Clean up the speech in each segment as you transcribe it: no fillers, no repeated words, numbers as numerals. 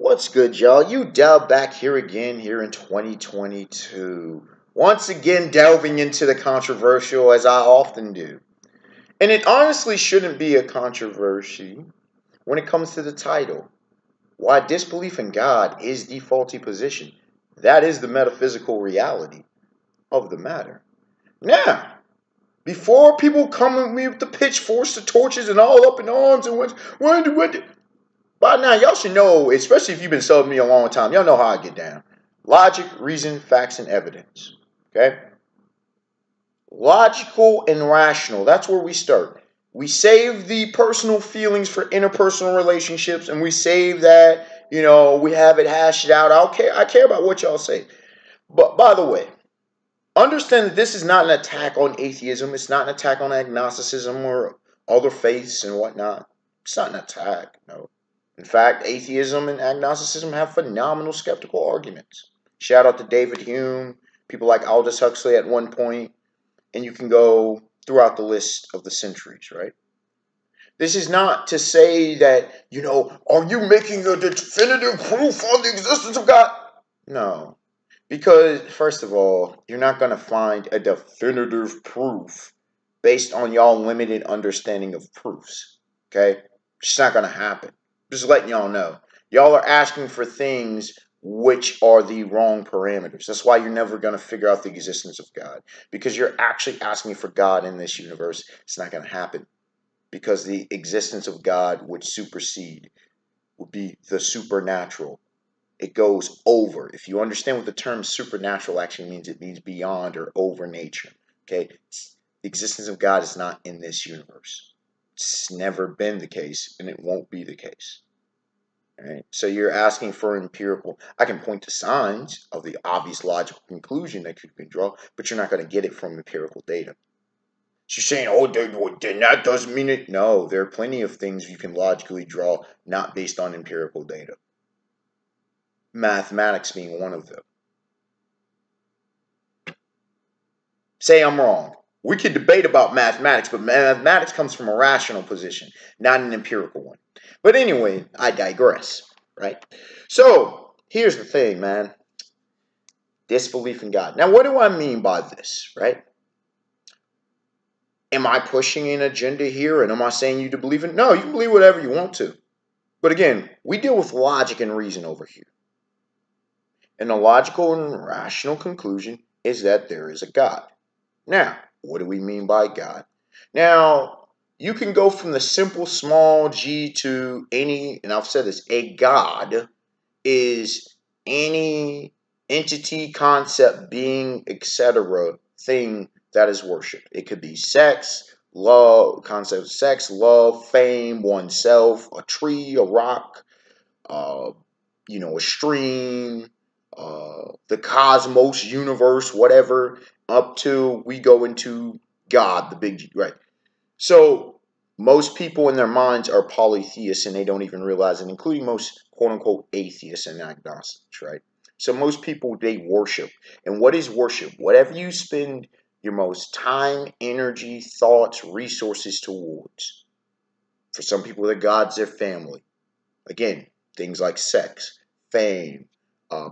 What's good, y'all? You Dub back here again here in 2022. Once again, delving into the controversial as I often do. And it honestly shouldn't be a controversy when it comes to the title. Why disbelief in God is the faulty position. That is the metaphysical reality of the matter. Now, before people come at me with the pitchforks, the torches, and all up in arms, and when by now, y'all should know, especially if you've been subbing me a long time, y'all know how I get down. Logic, reason, facts, and evidence. Okay? Logical and rational. That's where we start. We save the personal feelings for interpersonal relationships, and we save that, we have it hashed out. I care about what y'all say. But by the way, understand that this is not an attack on atheism. It's not an attack on agnosticism or other faiths and whatnot. It's not an attack, no. In fact, atheism and agnosticism have phenomenal skeptical arguments. Shout out to David Hume, people like Aldous Huxley at one point, and you can go throughout the list of the centuries, right? This is not to say that, are you making a definitive proof on the existence of God? No. Because, first of all, you're not going to find a definitive proof based on y'all limited understanding of proofs, okay? It's not going to happen. Just letting y'all know. Y'all are asking for things which are the wrong parameters. That's why you're never going to figure out the existence of God. Because you're actually asking for God in this universe. It's not going to happen. Because the existence of God would supersede, would be the supernatural. It goes over. If you understand what the term supernatural actually means, it means beyond or over nature. Okay? The existence of God is not in this universe. It's never been the case, and it won't be the case. All right? So you're asking for empirical. I can point to signs of the obvious logical conclusion that you can draw, but you're not going to get it from empirical data. She's saying, then that doesn't mean it. No, there are plenty of things you can logically draw, not based on empirical data. Mathematics being one of them. Say I'm wrong. We could debate about mathematics, but mathematics comes from a rational position, not an empirical one. But anyway, I digress, right? So, here's the thing, man. Disbelief in God. Now, what do I mean by this, right? Am I pushing an agenda here, and am I saying you to believe it? No, you can believe whatever you want to. But again, we deal with logic and reason over here. And the logical and rational conclusion is that there is a God. Now, what do we mean by God? Now, you can go from the simple small g to any, and I've said this, a God is any entity, concept, being, etc., thing that is worshipped. It could be sex, love, concept of sex, love, fame, oneself, a tree, a rock, a stream, the cosmos, universe, whatever, up to we go into God, the big G, right? So most people in their minds are polytheists and they don't even realize it, including most quote-unquote atheists and agnostics, right? So most people, they worship. And what is worship? Whatever you spend your most time, energy, thoughts, resources towards. For some people, the God's their family. Again, things like sex, fame,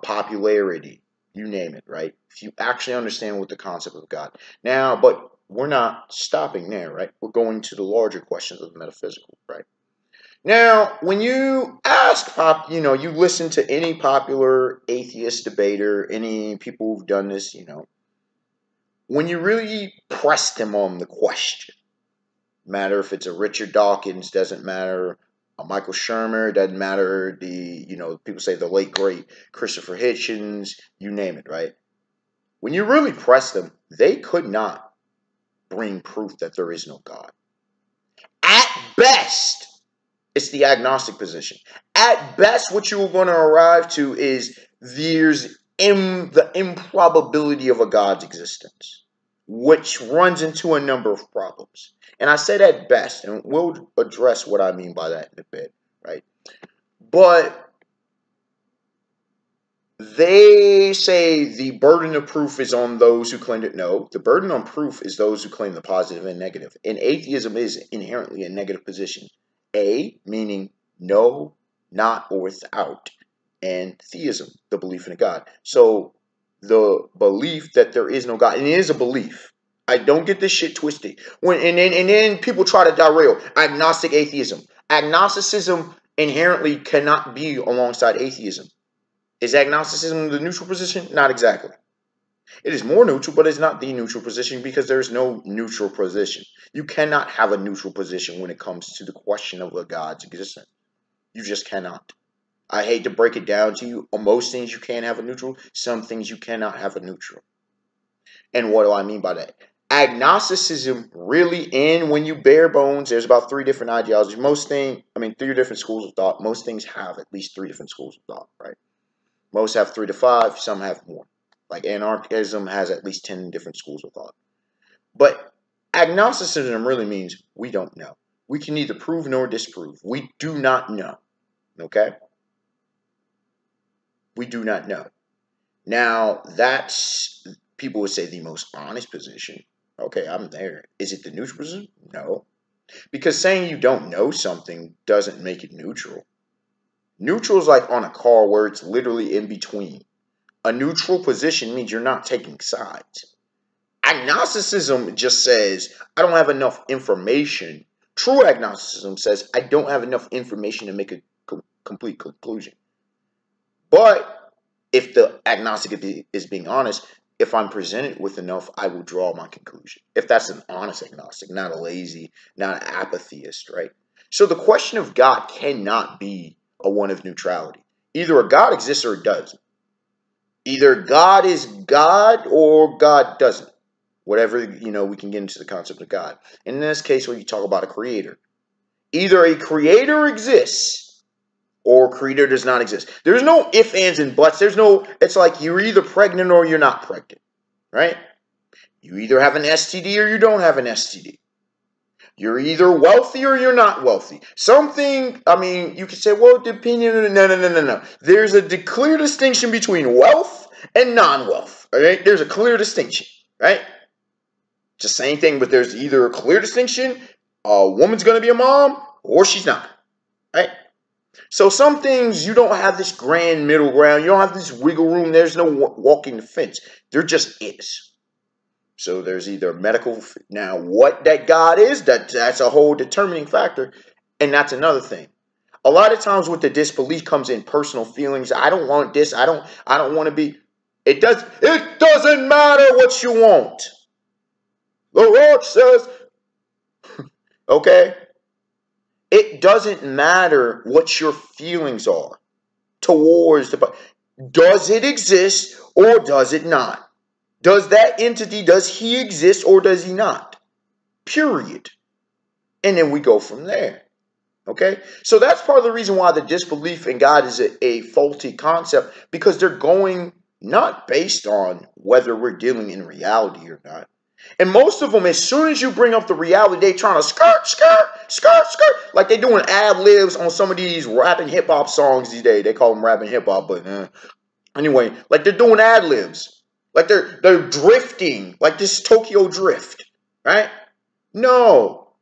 popularity, you name it, right? If you actually understand what the concept of God. Now, but we're not stopping there, right? We're going to the larger questions of the metaphysical, right? Now, when you ask, you listen to any popular atheist debater, any people who've done this, when you really press them on the question, matter if it's a Richard Dawkins, doesn't matter, a Michael Shermer, doesn't matter, people say the late, great Christopher Hitchens, you name it, right? When you really press them, they could not bring proof that there is no God. At best, it's the agnostic position. At best, what you're going to arrive to is there's the improbability of a God's existence, which runs into a number of problems. And I said at best, and we'll address what I mean by that in a bit, right? But they say the burden of proof is on those who claim it. No, the burden on proof is those who claim the positive and negative. And atheism is inherently a negative position. A, meaning no, not, or without. and theism, the belief in a God. So the belief that there is no God, and it is a belief. I don't get this shit twisted. And then people try to derail agnostic atheism. Agnosticism inherently cannot be alongside atheism. Is agnosticism the neutral position? Not exactly. It is more neutral, but it's not the neutral position because there's no neutral position. You cannot have a neutral position when it comes to the question of a God's existence. You just cannot. I hate to break it down to you. On most things you can have a neutral. Some things you cannot have a neutral. And what do I mean by that? Agnosticism really, in when you bare bones, there's about 3 different ideologies. 3 different schools of thought. Most things have at least 3 different schools of thought, right? Most have 3 to 5. Some have more. Like anarchism has at least 10 different schools of thought. But agnosticism really means we don't know. We can neither prove nor disprove. We do not know. Okay? We do not know. Now, that's, people would say, the most honest position. Okay, I'm there. Is it the neutral position? No. Because saying you don't know something doesn't make it neutral. Neutral is like on a car where it's literally in between. A neutral position means you're not taking sides. Agnosticism just says, I don't have enough information. True agnosticism says, I don't have enough information to make a complete conclusion. But if the agnostic is being honest, if I'm presented with enough, I will draw my conclusion. If that's an honest agnostic, not a lazy, not an apatheist, right? So the question of God cannot be a one of neutrality. Either a God exists or it doesn't. Either God is God or God doesn't. Whatever, we can get into the concept of God. In this case, when you talk about a creator, either a creator exists or creator does not exist. There's no ifs, ands, and buts. It's like you're either pregnant or you're not pregnant, right? You either have an STD or you don't have an STD. You're either wealthy or you're not wealthy. You could say, well, depending on, no. There's a clear distinction between wealth and non-wealth, all right? There's a clear distinction, right? It's the same thing, but there's either a clear distinction, a woman's going to be a mom or she's not, right? So some things you don't have this grand middle ground. You don't have this wiggle room. There's no walking the fence. There just is. So there's either medical. Now, what that God is, that's a whole determining factor. And that's another thing. A lot of times with the disbelief comes in personal feelings. I don't want this. I don't want to be. It doesn't matter what you want. The Lord says, okay. It doesn't matter what your feelings are towards the. Does it exist or does it not? Does that entity, does he exist or does he not? Period. And then we go from there. Okay? So that's part of the reason why the disbelief in God is a faulty concept, because they're going not based on whether we're dealing in reality or not. And most of them, as soon as you bring up the reality, they trying to skirt, like they doing ad-libs on some of these rapping hip-hop songs these days. They call them rapping hip-hop, but anyway, like they're doing ad-libs. Like they're drifting, like this Tokyo drift, right? No.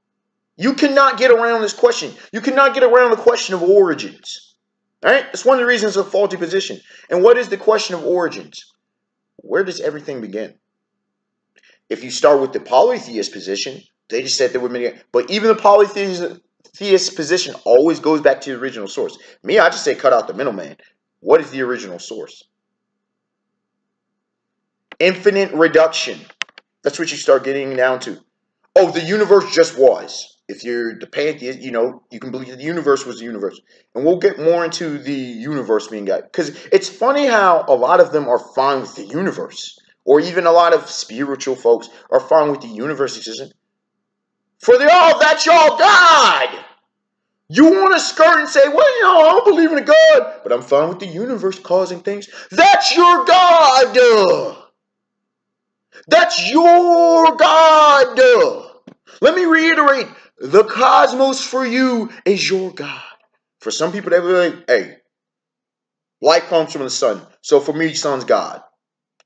You cannot get around this question. You cannot get around the question of origins, right? It's one of the reasons it's a faulty position. And what is the question of origins? Where does everything begin? If you start with the polytheist position, they just said there were many. But even the polytheist position always goes back to the original source. Me, I just say cut out the middleman. What is the original source? Infinite reduction. That's what you start getting down to. Oh, the universe just was. If you're the pantheist, you can believe the universe was the universe. And we'll get more into the universe being God. Because it's funny how a lot of them are fine with the universe. Or even a lot of spiritual folks are fine with the universe existing. That's your God. You want to skirt and say, well, I don't believe in a God, but I'm fine with the universe causing things. That's your God. That's your God. Let me reiterate, the cosmos for you is your God. For some people, they will be like, hey, light comes from the sun. So for me, sun's God.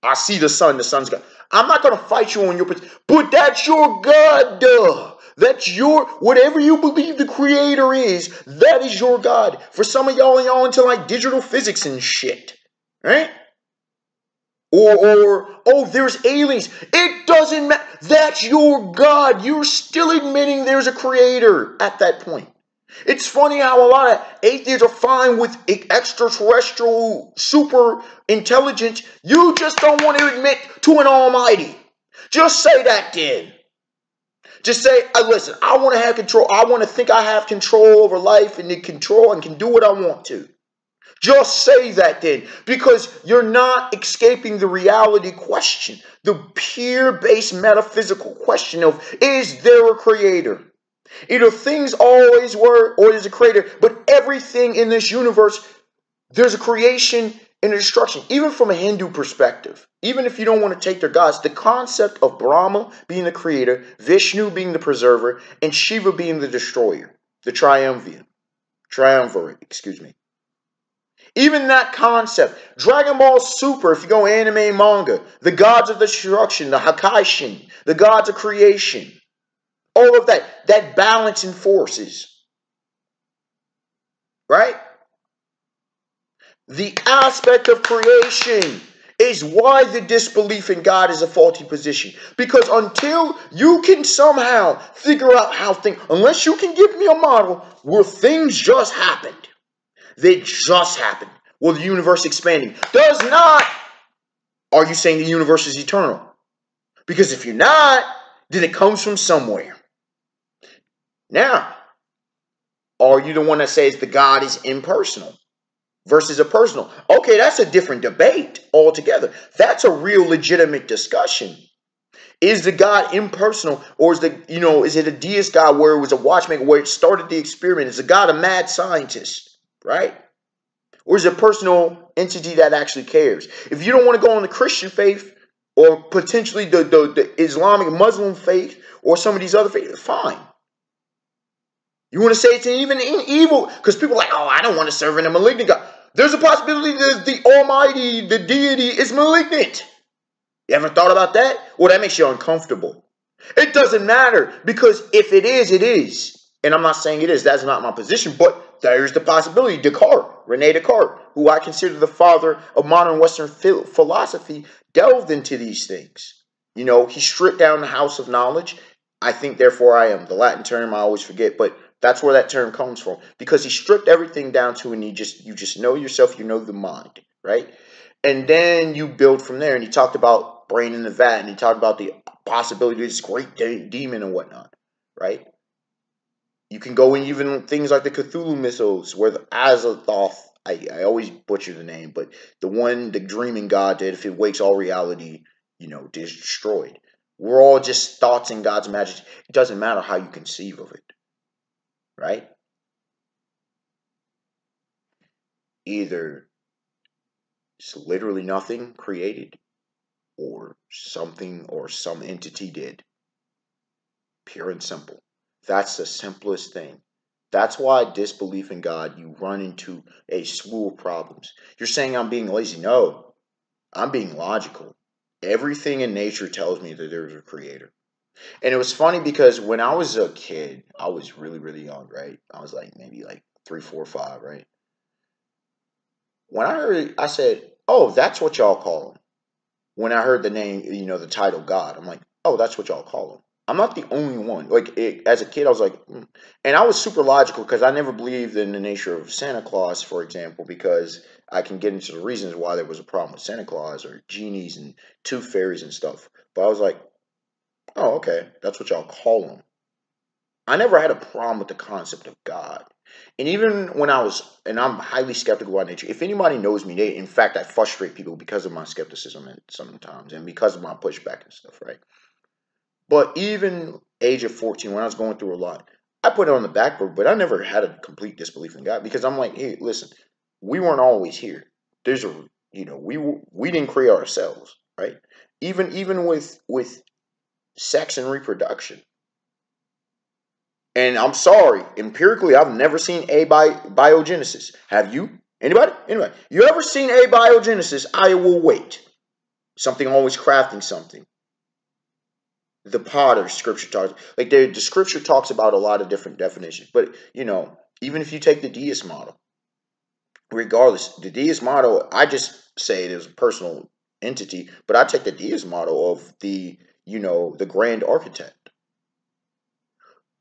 I see the sun's God. I'm not going to fight you on your position, but that's your God, duh. That's your, whatever you believe the creator is, that is your God. For some of y'all into like digital physics and shit, right? Oh, there's aliens. It doesn't matter. That's your God. You're still admitting there's a creator at that point. It's funny how a lot of atheists are fine with extraterrestrial super intelligence. You just don't want to admit to an almighty. Just say that then. Just say, listen, I want to have control. I want to think I have control over life and can do what I want to. Just say that then, because you're not escaping the reality question, the peer-based metaphysical question of, is there a creator? Either things always were or there's a creator, but everything in this universe, there's a creation and a destruction. Even from a Hindu perspective, even if you don't want to take their gods, the concept of Brahma being the creator, Vishnu being the preserver, and Shiva being the destroyer, the triumvirate, excuse me. Even that concept, Dragon Ball Super, if you go anime and manga, the gods of destruction, the Hakaishin, the gods of creation, all of that balancing forces, right? The aspect of creation is why the disbelief in God is a faulty position. Because until you can somehow figure out how things, unless you can give me a model where things just happened, they just happened. Well, the universe expanding does not. Are you saying the universe is eternal? Because if you're not, then it comes from somewhere. Now, are you the one that says the God is impersonal versus a personal? Okay, that's a different debate altogether. That's a real legitimate discussion. Is the God impersonal, or is it a deist God where it was a watchmaker, where it started the experiment? Is the God a mad scientist, right? Or is it a personal entity that actually cares? If you don't want to go on the Christian faith or potentially the Islamic Muslim faith or some of these other faiths, fine. You want to say it's even evil? Because people are like, oh, I don't want to serve in a malignant God. There's a possibility that the Almighty, the deity, is malignant. You ever thought about that? Well, that makes you uncomfortable. It doesn't matter, because if it is, it is. And I'm not saying it is. That's not my position. But there's the possibility. Rene Descartes, who I consider the father of modern Western philosophy, delved into these things. He stripped down the house of knowledge. I think, therefore, I am. The Latin term I always forget, but that's where that term comes from. Because he stripped everything down to, and you just know yourself, you know the mind, right? And then you build from there. And he talked about brain in the vat, and he talked about the possibility of this great demon and whatnot, right? You can go in even things like the Cthulhu mythos, where the Azathoth, I always butcher the name, but the dreaming god that if it wakes all reality, is destroyed. We're all just thoughts in God's magic. It doesn't matter how you conceive of it, right? Either it's literally nothing created, or something or some entity did. Pure and simple. That's the simplest thing. That's why disbelief in God, you run into a slew of problems. You're saying I'm being lazy. No, I'm being logical. Everything in nature tells me that there's a creator. And it was funny because when I was a kid, I was really, really young, right? I was like maybe like 3, 4, 5, right? When I heard it, I said, oh, that's what y'all call him. When I heard the name, the title God, I'm like, oh, that's what y'all call him. I'm not the only one. As a kid, I was like, and I was super logical because I never believed in the nature of Santa Claus, for example, because I can get into the reasons why there was a problem with Santa Claus or genies and tooth fairies and stuff. But I was like, oh, okay, that's what y'all call them. I never had a problem with the concept of God. And even when and I'm highly skeptical by nature. If anybody knows me, in fact, I frustrate people because of my skepticism sometimes and because of my pushback and stuff, right? But even age of 14, when I was going through a lot, I put it on the back burner, but I never had a complete disbelief in God because I'm like, hey, listen, we weren't always here. There's we didn't create ourselves, right? Even with sex and reproduction. And I'm sorry, empirically, I've never seen abiogenesis. Have you? Anybody? You ever seen abiogenesis? I will wait. Something always crafting something. the Potter scripture talks, like the scripture talks about a lot of different definitions. But even if you take the deist model, regardless, the deist model, I just say it as a personal entity, but I take the deist model of the grand architect.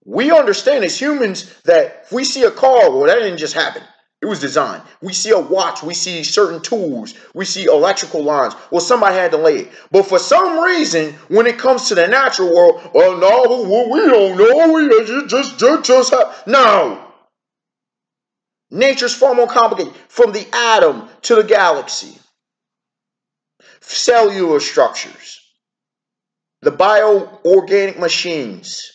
We understand as humans that if we see a car, well, that didn't just happen. It was designed. We see a watch. We see certain tools. We see electrical lines. Well, somebody had to lay it. But for some reason, when it comes to the natural world, well, no, we don't know. We just no. Nature's far more complicated. From the atom to the galaxy. Cellular structures. The bioorganic machines.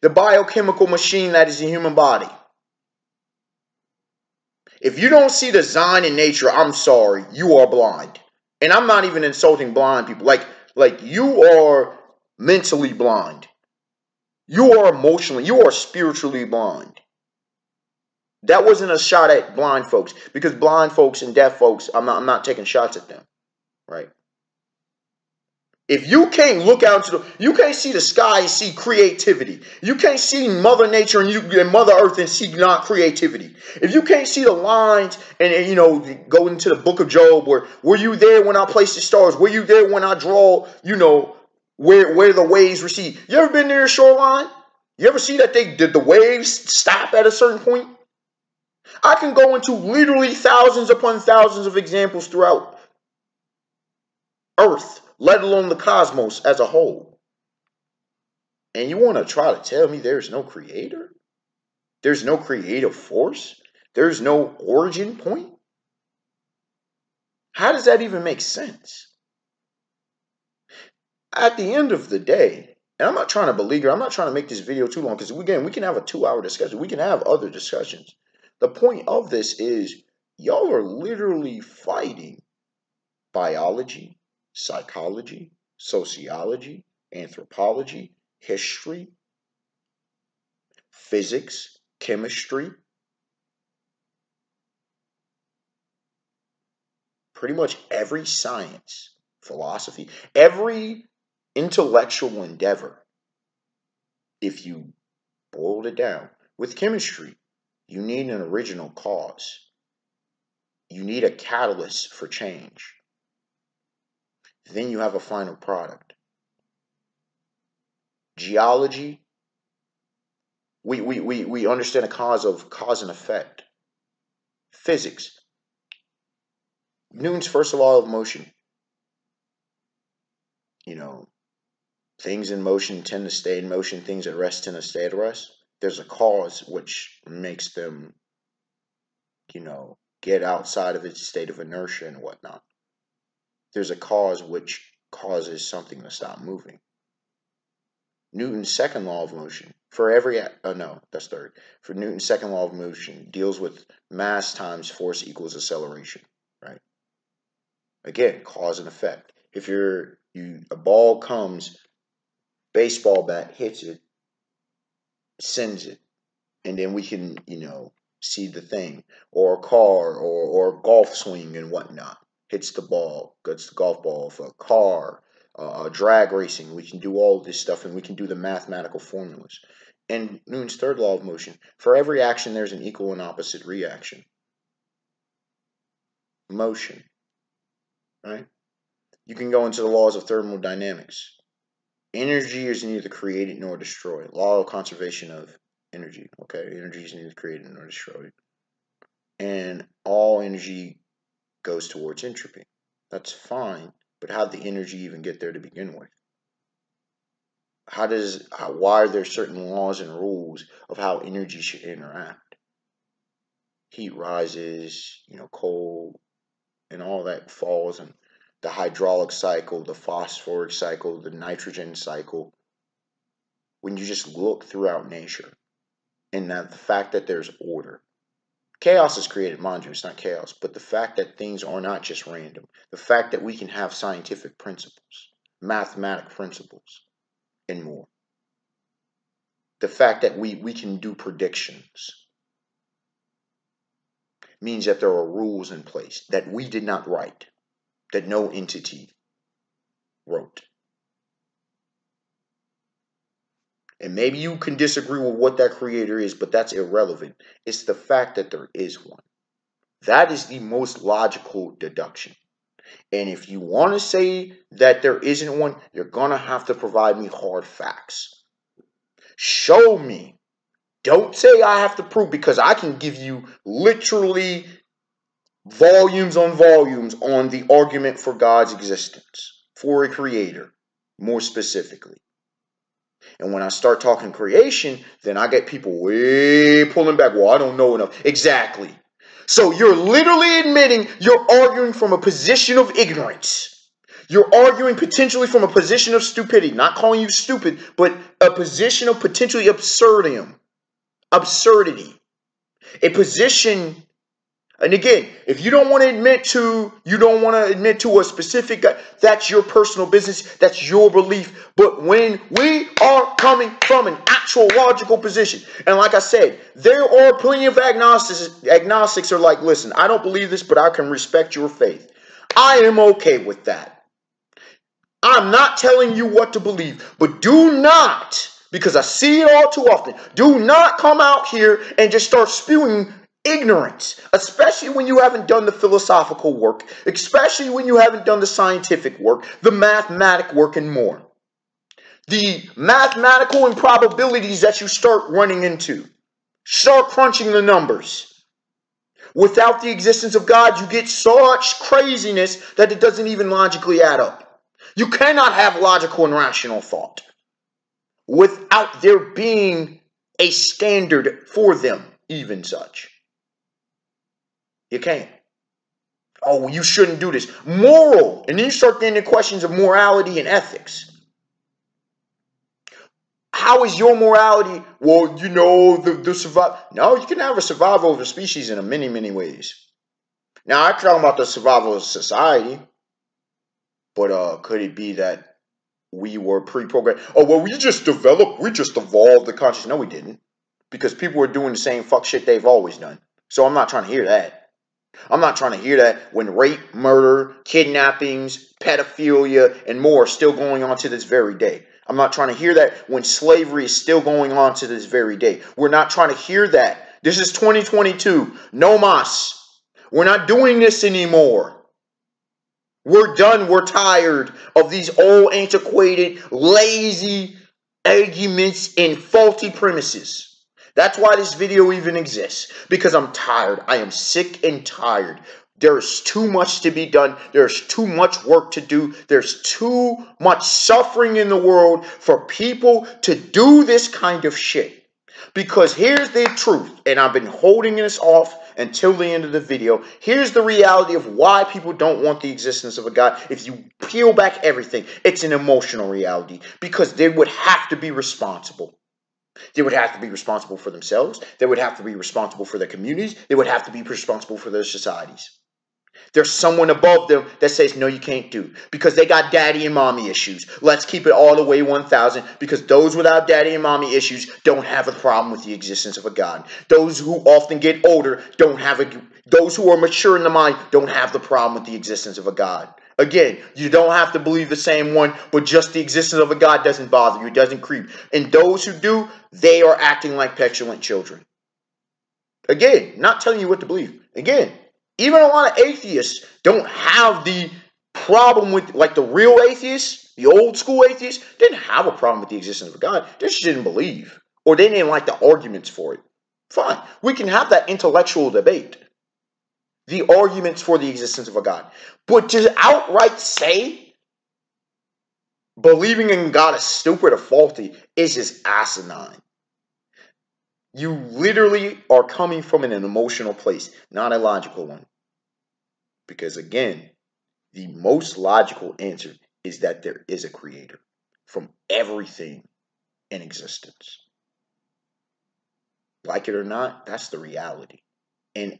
The biochemical machine that is the human body. If you don't see design in nature, I'm sorry, you are blind. And I'm not even insulting blind people. Like you are mentally blind. You are emotionally, you are spiritually blind. That wasn't a shot at blind folks, because blind folks and deaf folks, I'm not taking shots at them, right? If you can't look out you can't see the sky and see creativity. You can't see Mother Nature and Mother Earth and see not creativity. If you can't see the lines and go into the book of Job, were you there when I placed the stars? Were you there when I draw, where the waves recede? You ever been near a shoreline? You ever see that the waves stop at a certain point? I can go into literally thousands upon thousands of examples throughout Earth, let alone the cosmos as a whole. And you want to try to tell me there's no creator? There's no creative force? There's no origin point? How does that even make sense? At the end of the day, and I'm not trying to beleaguer, I'm not trying to make this video too long, because again, we can have a 2-hour discussion. We can have other discussions. The point of this is y'all are literally fighting biology, psychology, sociology, anthropology, history, physics, chemistry, pretty much every science, philosophy, every intellectual endeavor. If you boiled it down, with chemistry, you need an original cause. You need a catalyst for change. Then you have a final product. Geology, we understand a cause and effect. Physics, Newton's first law of motion. Things in motion tend to stay in motion. Things at rest tend to stay at rest. There's a cause which makes them, get outside of its state of inertia and whatnot. There's a cause which causes something to stop moving. Newton's second law of motion, for Newton's second law of motion deals with mass times force equals acceleration, right? Again, cause and effect. If a ball comes, baseball bat hits it, sends it, and then we can, see the thing, or a car or a golf swing and whatnot hits the ball, gets the golf ball off a car, drag racing. We can do all of this stuff, and we can do the mathematical formulas. And Newton's third law of motion, for every action there's an equal and opposite reaction. Motion, right? You can go into the laws of thermodynamics. Energy is neither created nor destroyed. Law of conservation of energy. Okay, energy is neither created nor destroyed. And all energy goes towards entropy. That's fine, but how did the energy even get there to begin with? Why are there certain laws and rules of how energy should interact? Heat rises, cold, and all that falls, and the hydraulic cycle, the phosphoric cycle, the nitrogen cycle. When you just look throughout nature, and the fact that there's order. Chaos is created, mind you, it's not chaos, but the fact that things are not just random, the fact that we can have scientific principles, mathematic principles, and more. The fact that we can do predictions means that there are rules in place that we did not write, that no entity wrote. And maybe you can disagree with what that creator is, but that's irrelevant. It's the fact that there is one. That is the most logical deduction. And if you want to say that there isn't one, you're going to have to provide me hard facts. Show me. Don't say I have to prove, because I can give you literally volumes on volumes on the argument for God's existence, for a creator, more specifically. And when I start talking creation, then I get people way pulling back. Well, I don't know enough. Exactly. So you're literally admitting you're arguing from a position of ignorance. You're arguing potentially from a position of stupidity. Not calling you stupid, but a position of potentially absurdity. A position. And again, if you don't want to admit to a specific God, that's your personal business, that's your belief. But when we are coming from an actual logical position, and like I said, there are plenty of agnostics are like, listen, I don't believe this, but I can respect your faith. I am okay with that. I'm not telling you what to believe, but do not, because I see it all too often, do not come out here and just start spewing ignorance, especially when you haven't done the philosophical work, especially when you haven't done the scientific work, the mathematic work, and more. The mathematical improbabilities that you start running into. Start crunching the numbers. Without the existence of God, you get such craziness that it doesn't even logically add up. You cannot have logical and rational thought without there being a standard for them, even such. You can't. Oh, you shouldn't do this. Moral. And then you start getting into questions of morality and ethics. How is your morality? Well, you know, the survival. No, you can have a survival of a species in many, many ways. Now, I'm talking about the survival of society. But could it be that we were pre-programmed? Oh, well, we just evolved the consciousness. No, we didn't. Because people were doing the same fuck shit they've always done. So I'm not trying to hear that. I'm not trying to hear that when rape, murder, kidnappings, pedophilia, and more are still going on to this very day. I'm not trying to hear that when slavery is still going on to this very day. We're not trying to hear that. This is 2022. No mas. We're not doing this anymore. We're done. We're tired of these old, antiquated, lazy arguments and faulty premises. That's why this video even exists. Because I'm tired. I am sick and tired. There's too much to be done. There's too much work to do. There's too much suffering in the world for people to do this kind of shit. Because here's the truth. And I've been holding this off until the end of the video. Here's the reality of why people don't want the existence of a God. If you peel back everything, it's an emotional reality. Because they would have to be responsible. They would have to be responsible for themselves. They would have to be responsible for their communities. They would have to be responsible for their societies. There's someone above them that says, no, you can't do. Because they got daddy and mommy issues. Let's keep it all the way 1,000. Because those without daddy and mommy issues don't have a problem with the existence of a God. Those who often get older those who are mature in the mind don't have the problem with the existence of a God. Again, you don't have to believe the same one, but just the existence of a God doesn't bother you. It doesn't creep. And those who do, they are acting like petulant children. Again, not telling you what to believe. Again, even a lot of atheists don't have the problem with, like the real atheists, the old school atheists, didn't have a problem with the existence of a God. They just didn't believe. Or they didn't like the arguments for it. Fine. We can have that intellectual debate. The arguments for the existence of a God. But to outright say believing in God is stupid or faulty is just asinine. You literally are coming from an emotional place, not a logical one. Because again, the most logical answer is that there is a creator from everything in existence. Like it or not, that's the reality. And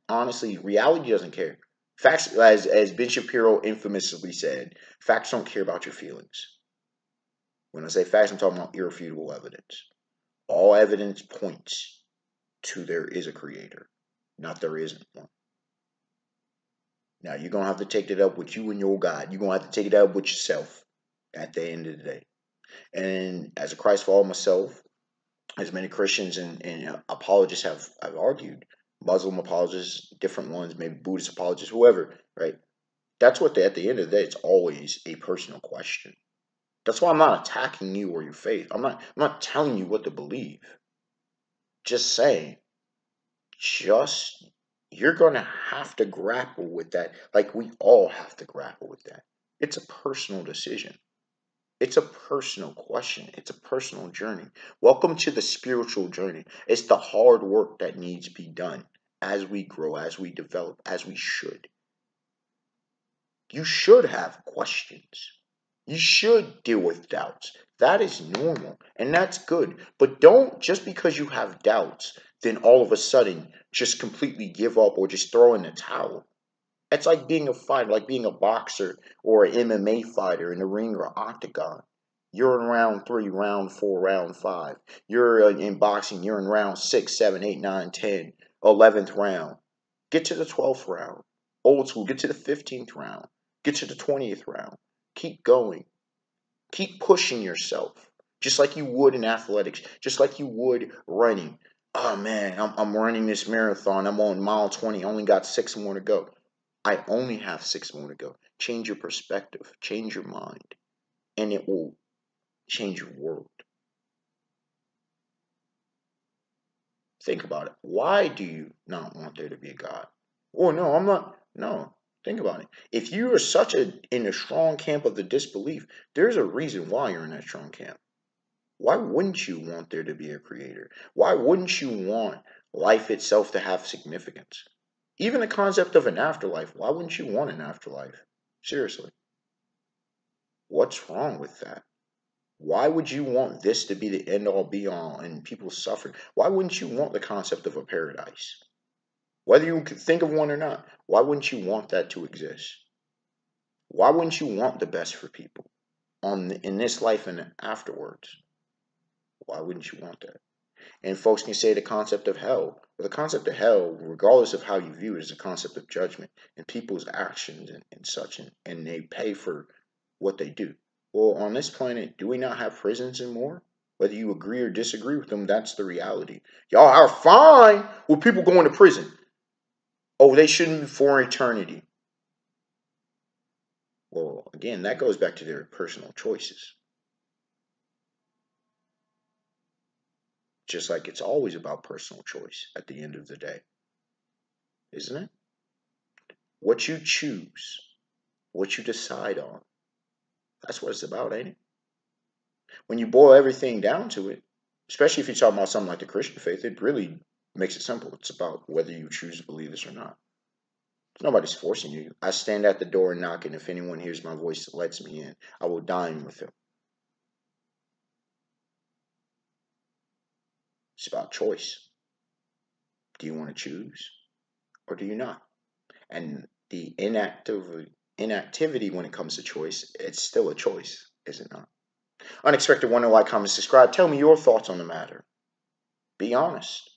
honestly, reality doesn't care. Facts, as Ben Shapiro infamously said, facts don't care about your feelings. When I say facts, I'm talking about irrefutable evidence. All evidence points to there is a creator, not there isn't one. Now, you're going to have to take it up with you and your God. You're going to have to take it up with yourself at the end of the day. And as a Christ follower myself, as many Christians and apologists have argued, Muslim apologists, different ones, maybe Buddhist apologists, whoever, right? That's what at the end of the day, it's always a personal question. That's why I'm not attacking you or your faith. I'm not telling you what to believe. Just saying, just you're gonna have to grapple with that, like we all have to grapple with that. It's a personal decision. It's a personal question. It's a personal journey. Welcome to the spiritual journey. It's the hard work that needs to be done as we grow, as we develop, as we should. You should have questions. You should deal with doubts. That is normal and that's good. But don't, just because you have doubts, then all of a sudden just completely give up or just throw in the towel. It's like being a fighter, like being a boxer or an MMA fighter in the ring or octagon. You're in round 3, round 4, round 5. You're in boxing, you're in round 6, 7, 8, 9, 10, 11th round. Get to the 12th round. Old school, get to the 15th round. Get to the 20th round. Keep going. Keep pushing yourself. Just like you would in athletics. Just like you would running. Oh man, I'm running this marathon. I'm on mile 20. I only got 6 more to go. I only have 6 more to go. Change your perspective. Change your mind. And it will change your world. Think about it. Why do you not want there to be a God? Oh no, I'm not. No. Think about it. If you are in a strong camp of the disbelief, there's a reason why you're in that strong camp. Why wouldn't you want there to be a creator? Why wouldn't you want life itself to have significance? Even the concept of an afterlife, why wouldn't you want an afterlife? Seriously. What's wrong with that? Why would you want this to be the end all be all and people suffering? Why wouldn't you want the concept of a paradise? Whether you could think of one or not, why wouldn't you want that to exist? Why wouldn't you want the best for people in this life and afterwards? Why wouldn't you want that? And folks can say the concept of hell. But the concept of hell, regardless of how you view it, is a concept of judgment and people's actions and such, and they pay for what they do. Well, on this planet, do we not have prisons and more? Whether you agree or disagree with them, that's the reality. Y'all are fine with people going to prison. Oh, they shouldn't be for eternity. Well, again, that goes back to their personal choices. Just like it's always about personal choice at the end of the day. Isn't it? What you choose, what you decide on, that's what it's about, ain't it? When you boil everything down to it, especially if you're talking about something like the Christian faith, it really makes it simple. It's about whether you choose to believe this or not. Nobody's forcing you. I stand at the door and knock, and if anyone hears my voice and lets me in, I will dine with him. It's about choice. Do you want to choose or do you not? And the inactivity when it comes to choice, it's still a choice, is it not? Unexpected wonder, like, comment, subscribe. Tell me your thoughts on the matter. Be honest.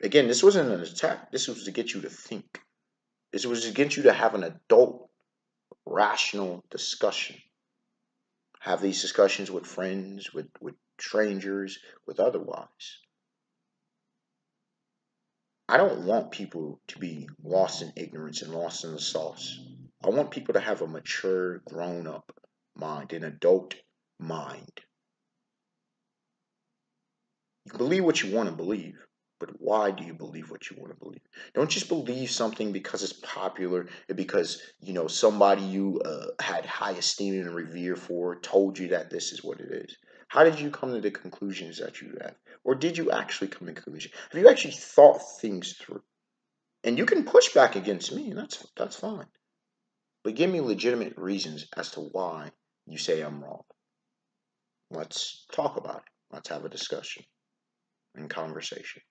Again, this wasn't an attack. This was to get you to think. This was to get you to have an adult, rational discussion. Have these discussions with friends, with strangers, with otherwise. I don't want people to be lost in ignorance and lost in the sauce. I want people to have a mature, grown-up mind, an adult mind. You can believe what you want to believe, but why do you believe what you want to believe? Don't just believe something because it's popular and because, somebody you had high esteem and revere for told you that this is what it is. How did you come to the conclusions that you have? Or did you actually come to conclusions? Have you actually thought things through? And you can push back against me, and that's fine. But give me legitimate reasons as to why you say I'm wrong. Let's talk about it. Let's have a discussion and conversation.